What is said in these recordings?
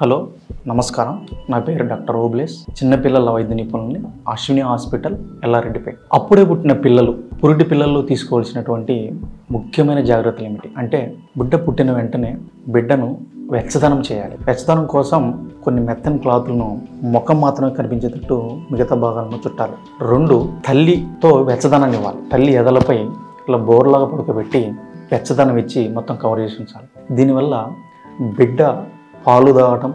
Hello నమస్కారం. నా పేరు డాక్టర్ ఓబ్లేస్. చిన్నపిల్లల వైద్య నిపుణుల్ని అశ్విని హాస్పిటల్ ఎల్లారెడ్డిపేట. అప్పుడే పుట్టిన పిల్లలు, పురిటి పిల్లల్లో తీసుకోవాల్సినటువంటి ముఖ్యమైన జాగ్రత్తలు ఏమిటి అంటే, బిడ్డ పుట్టిన వెంటనే బిడ్డను వెచ్చదనం చేయాలి. వెచ్చదనం కోసం కొన్ని మెత్తని క్లాతులను ముఖం మాత్రమే కనిపించేటట్టు మిగతా భాగాలను చుట్టాలి. 2, తల్లితో వెచ్చదనాన్ని ఇవ్వాలి. తల్లి ఎదలపై ఇలా బోర్లాగా పడుకోబెట్టి వెచ్చదనం ఇచ్చి మొత్తం కవర్ చేసి ఉంచాలి. దీనివల్ల బిడ్డ పాలు తాగటం,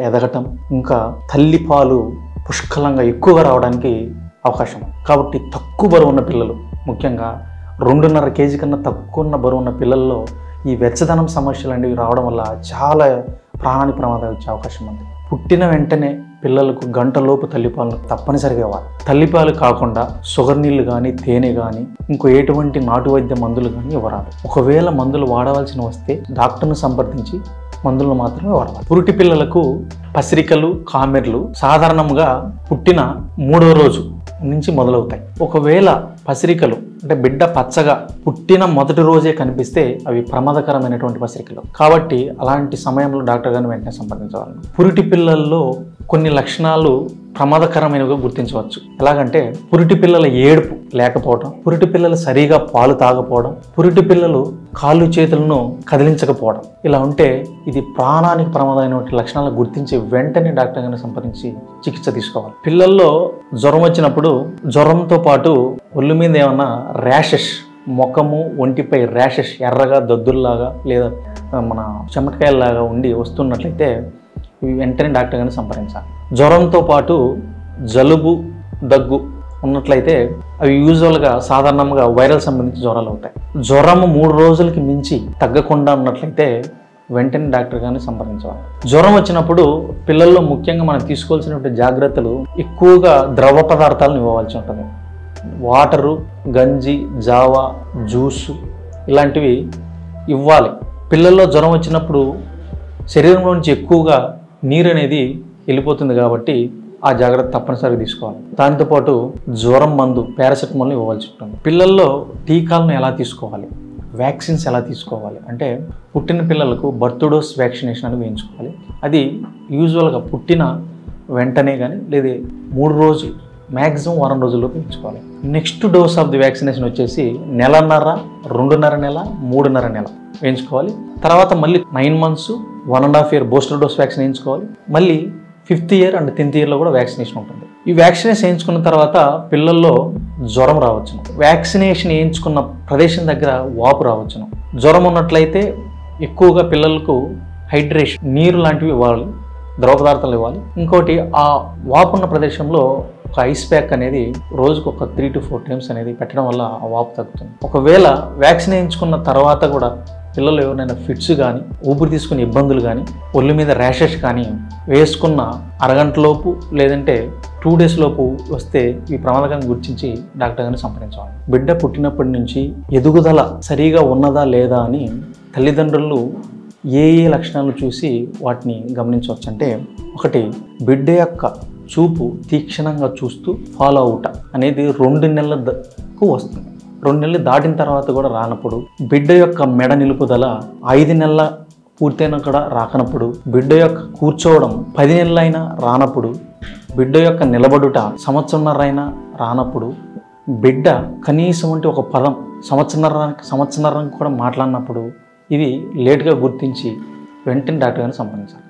ఎదగటం, ఇంకా తల్లి పాలు పుష్కలంగా ఎక్కువగా రావడానికి అవకాశం ఉంది. కాబట్టి తక్కువ బరువు ఉన్న పిల్లలు, ముఖ్యంగా 2.5 కేజీ కన్నా తక్కువ ఉన్న బరువు ఉన్న పిల్లల్లో ఈ వెచ్చదనం సమస్యలు అనేవి రావడం వల్ల చాలా ప్రాణానికి ప్రమాదం వచ్చే అవకాశం ఉంది. పుట్టిన వెంటనే పిల్లలకు గంటలోపు తల్లిపాలను తప్పనిసరిగా ఇవ్వాలి. తల్లిపాలు కాకుండా షుగర్ నీళ్ళు కానీ, తేనె కానీ, ఇంకో ఎటువంటి నాటు వైద్య మందులు కానీ ఇవ్వరాదు. ఒకవేళ మందులు వాడవలసిన వస్తే డాక్టర్ను సంప్రదించి మందులను మాత్రమే వాడాలి. పురిటి పిల్లలకు పసిరికలు, కామెర్లు సాధారణంగా పుట్టిన 3వ రోజు నుంచి మొదలవుతాయి. ఒకవేళ పసిరికలు అంటే బిడ్డ పచ్చగా పుట్టిన మొదటి రోజే కనిపిస్తే అవి ప్రమాదకరమైనటువంటి పసిరికలు. కాబట్టి అలాంటి సమయంలో డాక్టర్ గారిని వెంటనే సంప్రదించవాలి. పురిటి పిల్లల్లో కొన్ని లక్షణాలు ప్రమాదకరమైనవిగా గుర్తించవచ్చు. ఎలాగంటే, పురిటి పిల్లల ఏడుపు లేకపోవడం, పురిటి పిల్లలు సరిగా పాలు తాగపోవడం, పురిటి పిల్లలు కాళ్ళు చేతులను కదిలించకపోవడం. ఇలా ఉంటే ఇది ప్రాణానికి ప్రమాదమైనటువంటి లక్షణాలను గుర్తించి వెంటనే డాక్టర్ గారిని సంప్రదించి చికిత్స తీసుకోవాలి. పిల్లల్లో జ్వరం వచ్చినప్పుడు జ్వరంతో పాటు ఒళ్ళు మీద ఏమన్నా ర్యాషెస్, ముఖము ఒంటిపై ర్యాషెస్ ఎర్రగా దద్దుల్లాగా లేదా మన చెమటకాయల్లాగా ఉండి వస్తున్నట్లయితే ఇవి వెంటనే డాక్టర్ గారిని సంప్రదించాలి. జ్వరంతో పాటు జలుబు, దగ్గు ఉన్నట్లయితే అవి యూజువల్గా సాధారణంగా వైరల్ సంబంధించిన జ్వరాలు అవుతాయి. జ్వరము 3 రోజులకి మించి తగ్గకుండా ఉన్నట్లయితే వెంటనే డాక్టర్ గారిని సంప్రదించాలి. జ్వరం వచ్చినప్పుడు పిల్లల్లో ముఖ్యంగా మనం తీసుకోవాల్సినటువంటి జాగ్రత్తలు, ఎక్కువగా ద్రవ పదార్థాలను ఇవ్వవలసి ఉంటుంది. వాటరు, గంజి, జావా, జ్యూసు ఇలాంటివి ఇవ్వాలి. పిల్లల్లో జ్వరం వచ్చినప్పుడు శరీరంలో నుంచి ఎక్కువగా నీరు అనేది వెళ్ళిపోతుంది కాబట్టి ఆ జాగ్రత్త తప్పనిసరిగా తీసుకోవాలి. దాంతోపాటు జ్వరం మందు పారాసెటమాల్ని ఇవ్వవలసి ఉంటుంది. పిల్లల్లో టీకాలను ఎలా తీసుకోవాలి, వ్యాక్సిన్స్ ఎలా తీసుకోవాలి అంటే, పుట్టిన పిల్లలకు బర్త్ డోస్ వ్యాక్సినేషన్ అని వేయించుకోవాలి. అది యూజువల్గా పుట్టిన వెంటనే కానీ లేదా 3 రోజులు మ్యాక్సిమం వారం రోజుల్లో వేయించుకోవాలి. Next dose of the vaccination వచ్చేసి 1.5, 2.5 నెల, 3.5 నెల వేయించుకోవాలి. తర్వాత మళ్ళీ 9 months, 1.5 year booster dose vaccine వేయించుకోవాలి. మళ్ళీ 5th year అండ్ 10th yearలో కూడా వ్యాక్సినేషన్ ఉంటుంది. ఈ వ్యాక్సినేషన్ వేయించుకున్న తర్వాత పిల్లల్లో జ్వరం రావచ్చును. వ్యాక్సినేషన్ వేయించుకున్న ప్రదేశం దగ్గర వాపు రావచ్చును. జ్వరం ఉన్నట్లయితే ఎక్కువగా పిల్లలకు హైడ్రేషన్, నీరు లాంటివి ఇవ్వాలి, ద్రవ పదార్థాలు ఇవ్వాలి. ఇంకోటి, ఆ వాపు ఉన్న ప్రదేశంలో ఒక ఐస్ ప్యాక్ అనేది రోజుకు ఒక 3 to 4 times అనేది పెట్టడం వల్ల ఆ వాపు తగ్గుతుంది. ఒకవేళ వ్యాక్సిన్ వేయించుకున్న తర్వాత కూడా పిల్లలు ఎవరైనా ఫిట్స్ కానీ, ఊపిరి తీసుకునే ఇబ్బందులు కానీ, ఒళ్ళు మీద ర్యాషెస్ కానీ వేసుకున్న అరగంటలోపు లేదంటే 2 days లోపు వస్తే ఈ ప్రమాదకాన్ని గుర్తించి డాక్టర్ గారిని సంప్రదించాలి. బిడ్డ పుట్టినప్పటి నుంచి ఎదుగుదల సరిగా ఉన్నదా లేదా అని తల్లిదండ్రులు ఏ లక్షణాలను చూసి వాటిని గమనించవచ్చు అంటే, 1, బిడ్డ యొక్క చూపు తీక్షణంగా చూస్తూ ఫాలో అవుట అనేది 2 నెలలకు వస్తుంది. 2 నెలలు దాటిన తర్వాత కూడా రానప్పుడు, బిడ్డ యొక్క మెడ నిలుపుదల 5 నెలల పూర్తయినా కూడా రాకనప్పుడు, బిడ్డ యొక్క కూర్చోవడం 10 నెలలైనా రానప్పుడు, బిడ్డ యొక్క నిలబడుట 1.5 సంవత్సరం రానప్పుడు, బిడ్డ కనీసం అంటే ఒక పదం సంవత్సరానికి కూడా మాట్లాడినప్పుడు, ఇది లేటుగా గుర్తించి వెంటనే డాక్టర్ గారిని సంప్రదించాలి.